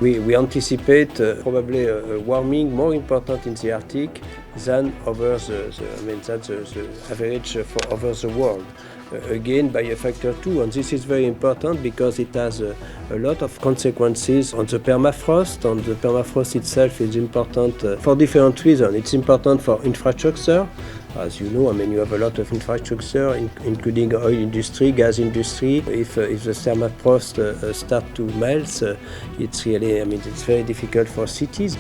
We anticipate probably a warming more important in the Arctic than over that's the average for over the world. Again by a factor 2, and this is very important because it has a lot of consequences on the permafrost. And the permafrost itself is important for different reasons. It's important for infrastructure. As you know, you have a lot of infrastructure, including oil industry, gas industry. If the permafrost start to melt, it's really, it's very difficult for cities.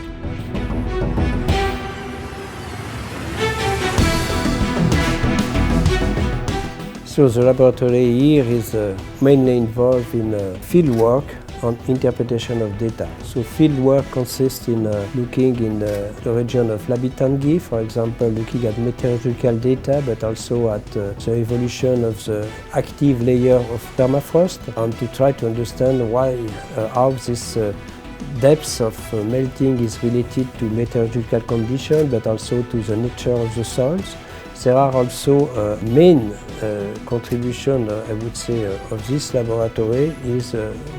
So the laboratory here is mainly involved in field work on interpretation of data. So field work consists in looking in the region of Labitangi, for example, looking at meteorological data, but also at the evolution of the active layer of permafrost, and to try to understand how this depth of melting is related to meteorological conditions, but also to the nature of the soils. There are also main contribution, I would say, of this laboratory is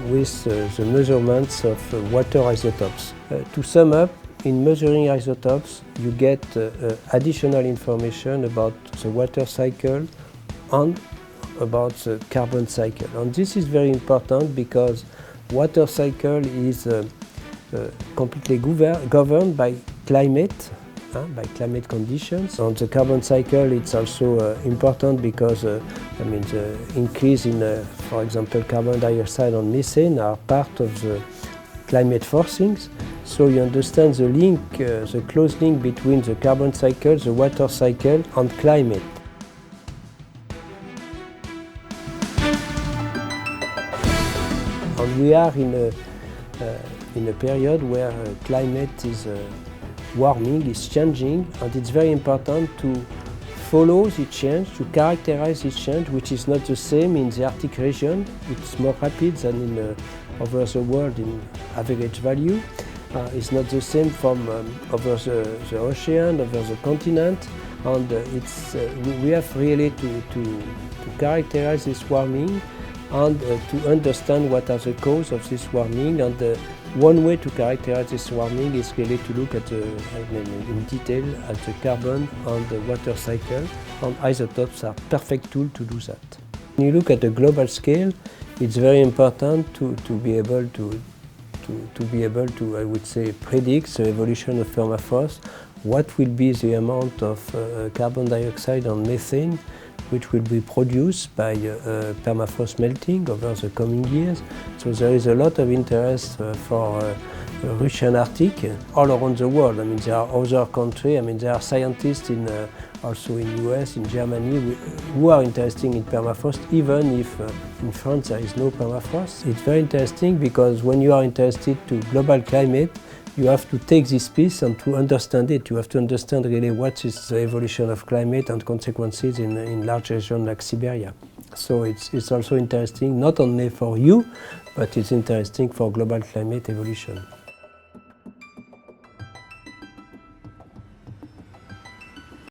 with the measurements of water isotopes. To sum up, in measuring isotopes, you get additional information about the water cycle and about the carbon cycle. And this is very important because water cycle is completely governed by climate conditions. On the carbon cycle, it's also important because the increase in, for example, carbon dioxide and methane are part of the climate forcings. So you understand the link, the close link between the carbon cycle, the water cycle, and climate. And we are in a period where climate is warming, is changing, and it's very important to follow the change, to characterize this change, which is not the same in the Arctic region. It's more rapid than over the world in average value. It's not the same from over the ocean, over the continent, and we have really to characterize this warming and to understand what are the causes of this warming. And one way to characterize this warming is really to look at in detail at the carbon and the water cycle, and isotopes are perfect tool to do that. When you look at the global scale, it's very important to be able to, I would say, predict the evolution of permafrost. What will be the amount of carbon dioxide and methane which will be produced by permafrost melting over the coming years. So there is a lot of interest for Russian Arctic all around the world. There are other countries, there are scientists also in US, in Germany, who are interested in permafrost, even if in France there is no permafrost. It's very interesting because when you are interested to global climate, you have to take this piece and to understand it. You have to understand really what is the evolution of climate and consequences in large regions like Siberia. So it's also interesting, not only for you, but it's interesting for global climate evolution.